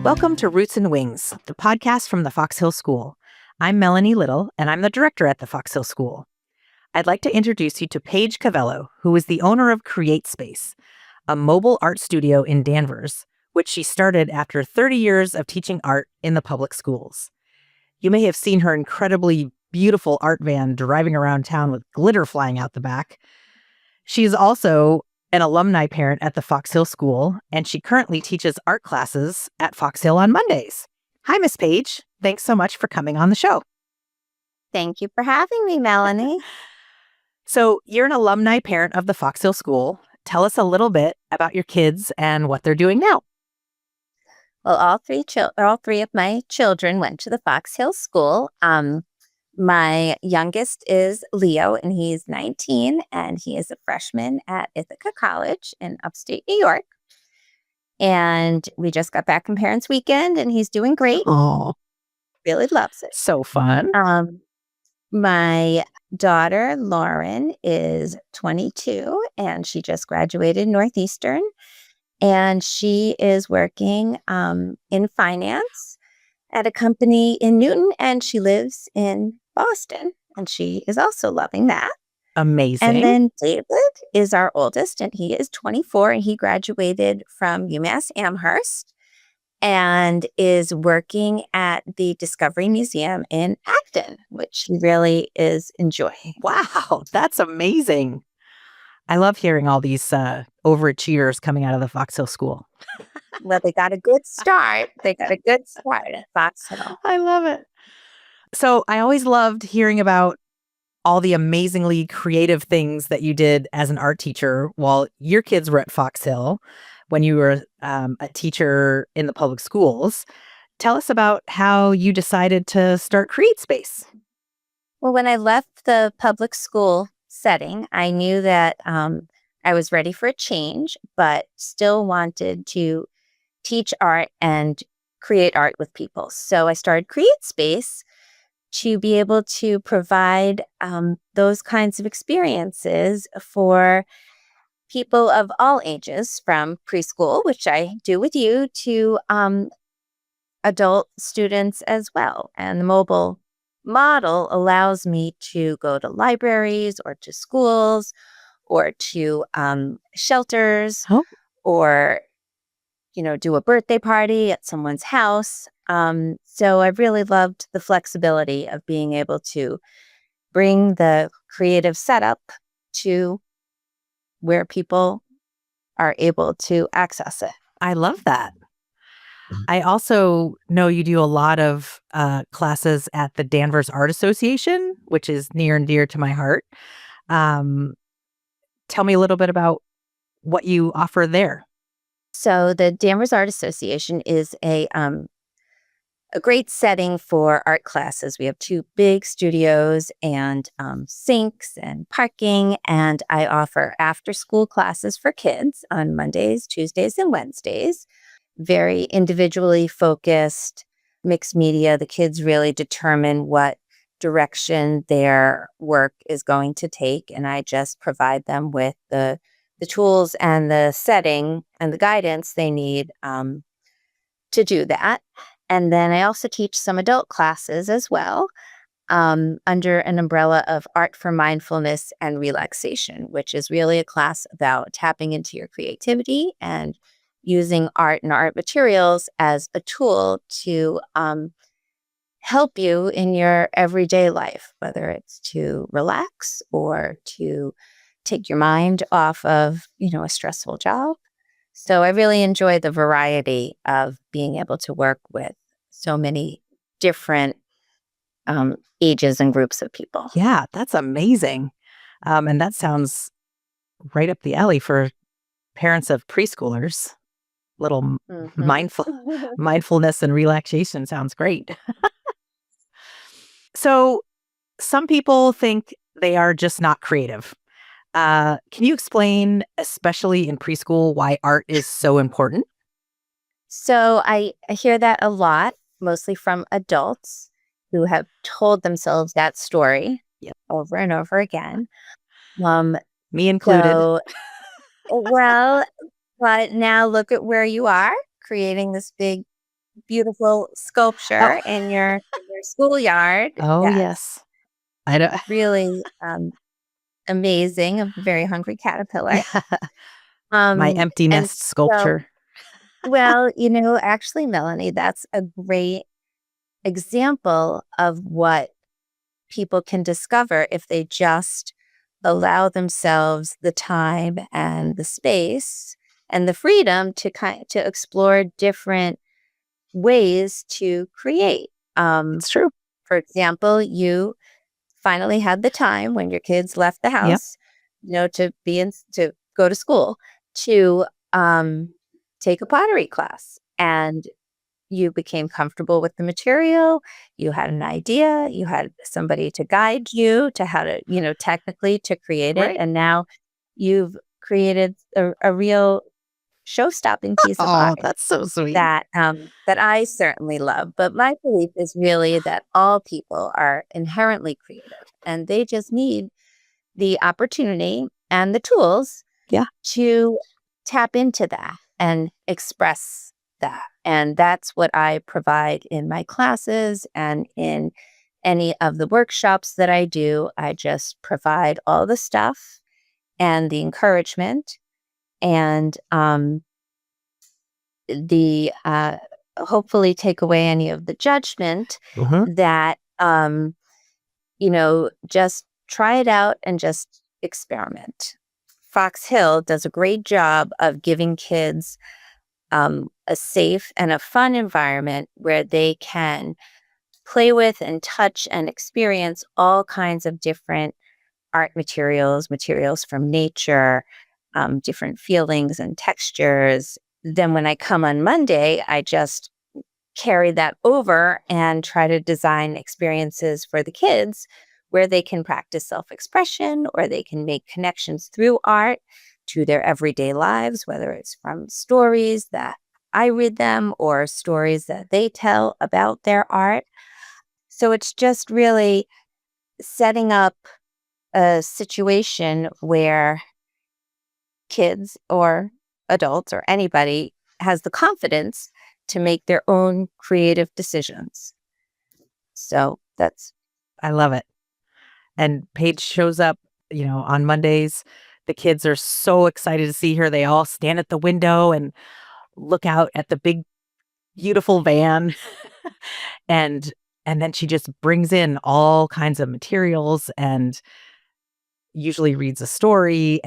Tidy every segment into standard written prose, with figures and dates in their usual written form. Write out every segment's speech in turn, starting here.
Welcome to Roots and Wings, the podcast from the Fox Hill School. I'm Melanie Little, and I'm the director at the Fox Hill School. I'd like to introduce you to Paige Covello, who is the owner of Create Space, a mobile art studio in Danvers, which she started after 30 years of teaching art in the public schools. You may have seen her incredibly beautiful art van driving around town with glitter flying out the back. She is also an alumni parent at the Fox Hill School, and she currently teaches art classes at Fox Hill on Mondays. Hi, Miss Paige. Thanks so much for coming on the show. Thank you for having me, Melanie. So you're an alumni parent of the Fox Hill School. Tell us a little bit about your kids and what they're doing now. Well, all three of my children went to the Fox Hill School. My youngest is Leo, and he's 19, and he is a freshman at Ithaca College in upstate New York. And we just got back from Parents Weekend, and he's doing great. Oh, Really loves it. so fun. My daughter, Lauren, is 22, and she just graduated Northeastern. And she is working in finance at a company in Newton, and she lives in Boston, and she is also loving that. Amazing. And then David is our oldest, and he is 24, and he graduated from UMass Amherst and is working at the Discovery Museum in Acton, which he really is enjoying. Wow, that's amazing. I love hearing all these overachievers coming out of the Fox Hill School. Well, they got a good start. At Fox Hill. I love it. So I always loved hearing about all the amazingly creative things that you did as an art teacher while your kids were at Fox Hill when you were a teacher in the public schools. Tell us about how you decided to start Create Space. Well, when I left the public school setting, I knew that I was ready for a change, but still wanted to teach art and create art with people. So I started Create Space to be able to provide those kinds of experiences for people of all ages, from preschool, which I do with you, to adult students as well. And the mobile model allows me to go to libraries or to schools or to shelters or do a birthday party at someone's house. So I really loved the flexibility of being able to bring the creative setup to where people are able to access it. I love that. I also know you do a lot of classes at the Danvers Art Association, which is near and dear to my heart. Tell me a little bit about what you offer there. So the Danvers Art Association is a great setting for art classes. We have 2 big studios and sinks and parking, and I offer after-school classes for kids on Mondays, Tuesdays, and Wednesdays. Very individually focused, mixed media. The kids really determine what direction their work is going to take, and I just provide them with the tools and the setting and the guidance they need to do that. And then I also teach some adult classes as well under an umbrella of Art for Mindfulness and Relaxation, which is really a class about tapping into your creativity and using art and art materials as a tool to help you in your everyday life, whether it's to relax or to take your mind off of, a stressful job. So I really enjoy the variety of being able to work with so many different ages and groups of people. Yeah, that's amazing. And that sounds right up the alley for parents of preschoolers. Little mindfulness and relaxation sounds great. So some people think they are just not creative. Can you explain, especially in preschool, why art is so important? So I hear that a lot, mostly from adults who have told themselves that story over and over again. Me included. Well, but now look at where you are, creating this big beautiful Oh, sculpture in your schoolyard. oh Yes, yes. I don't. really amazing. A very hungry caterpillar. Yeah. My empty And nest so, sculpture. well, actually, Melanie, that's a great example of what people can discover if they just allow themselves the time and the space and the freedom to explore different ways to create. Um, It's true. for example, you finally had the time when your kids left the Yep. house, to go to school, to take a pottery class, and you became comfortable with the material. You had an idea. You had somebody to guide you to how to, technically to create it. Right. And now you've created a real show-stopping piece of Oh, art that's so sweet. that I certainly love. But my belief is really that all people are inherently creative, and they just need the opportunity and the tools Yeah. to tap into that and express that. And that's what I provide in my classes and in any of the workshops that I do. I just provide all the stuff and the encouragement and the hopefully take away any of the judgment Hmm. that just try it out and just experiment. Fox Hill does a great job of giving kids a safe and a fun environment where they can play with and touch and experience all kinds of different art materials from nature, different feelings and textures. Then when I come on Monday, I just carry that over and try to design experiences for the kids where they can practice self expression or they can make connections through art to their everyday lives, whether it's from stories that I read them or stories that they tell about their art. So it's just really setting up a situation where kids or adults or anybody has the confidence to make their own creative decisions. So that's I love it. And Paige shows up, on Mondays. The kids are so excited to see her. They all stand at the window and look out at the big, beautiful van. and and then she just brings in all kinds of materials and usually reads a story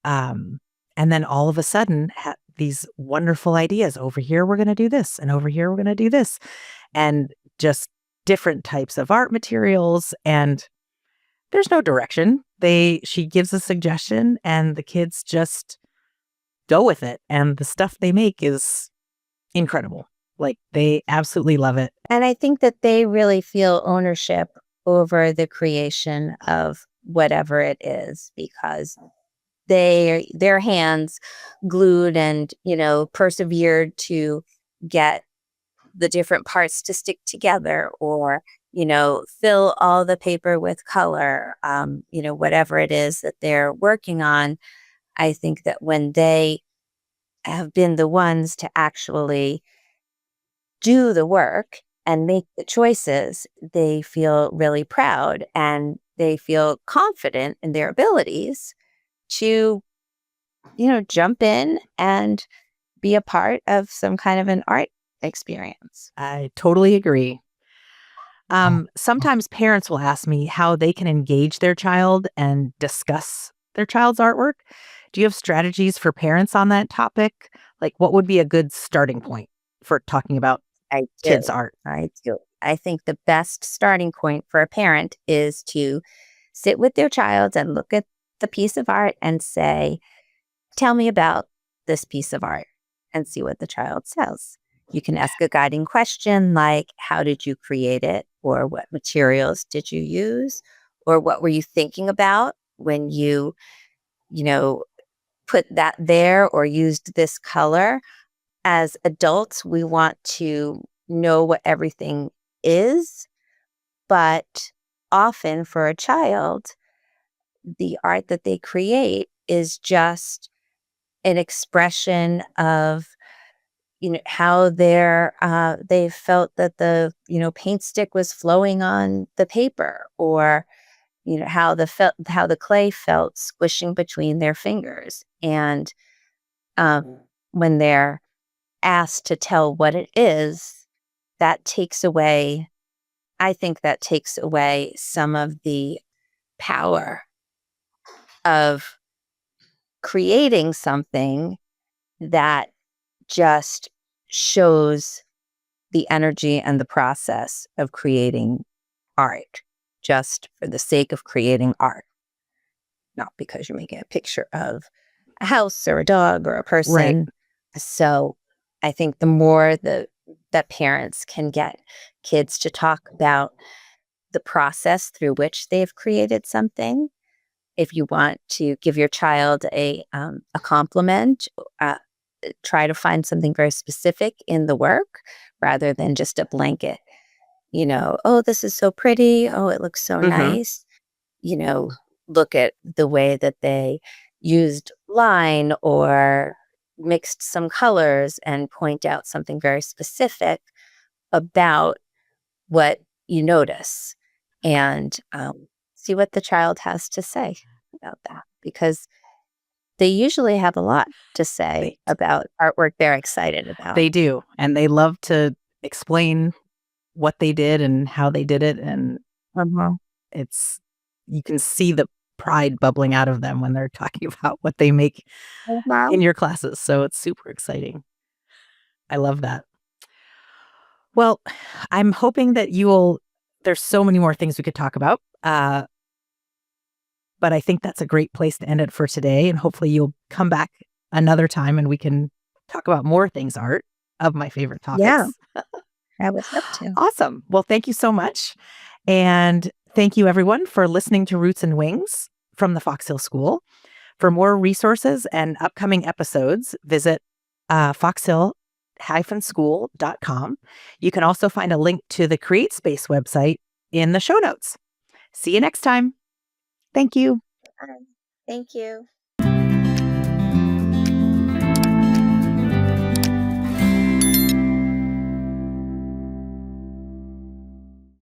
um and then all of a sudden these wonderful ideas. Over here we're going to do this, and over here we're going to do this, and just different types of art materials. And there's no direction. She gives a suggestion and the kids just go with it, and the stuff they make is incredible. Like, they absolutely love it. and I think that they really feel ownership over the creation of whatever it is because their hands glued and, persevered to get the different parts to stick together or fill all the paper with color, whatever it is that they're working on. I think that when they have been the ones to actually do the work and make the choices, they feel really proud and they feel confident in their abilities to, jump in and be a part of some kind of an art experience. I totally agree. Sometimes parents will ask me how they can engage their child and discuss their child's artwork. Do you have strategies for parents on that topic? Like, what would be a good starting point for talking about I do. kids' art? I do. I think the best starting point for a parent is to sit with their child and look at the piece of art and say, tell me about this piece of art and see what the child says. You can ask a guiding question like, how did you create it? Or what materials did you use? Or what were you thinking about when you know, put that there or used this color? As adults, we want to know what everything is, but often for a child, the art that they create is just an expression of how they felt that the paint stick was flowing on the paper, or how the clay felt squishing between their fingers. And when they're asked to tell what it is, that takes away, I think that takes away some of the power of creating something that just shows the energy and the process of creating art, just for the sake of creating art, not because you're making a picture of a house or a dog or a Right. person. So I think the more that parents can get kids to talk about the process through which they've created something. If you want to give your child a compliment, try to find something very specific in the work rather than just a blanket. Oh, this is so pretty. Oh, it looks so Mm-hmm. nice. You know, Look at the way that they used line or mixed some colors and point out something very specific about what you notice, and see what the child has to say about that, because they usually have a lot to say They, about artwork they're excited about. they do. And they love to explain what they did and how they did it. And Mhm. it's, you can see the pride bubbling out of them when they're talking about what they make in Mhm. your classes. So it's super exciting. I love that. Well, I'm hoping that there's so many more things we could talk about. But I think that's a great place to end it for today. And hopefully you'll come back another time and we can talk about more things art of my favorite Yeah, topics. I would love to. Awesome. Well, thank you so much. And thank you everyone for listening to Roots and Wings from the Fox Hill School. For more resources and upcoming episodes, visit foxhill-school.com. You can also find a link to the Create Space website in the show notes. See you next time. Thank you. Thank you.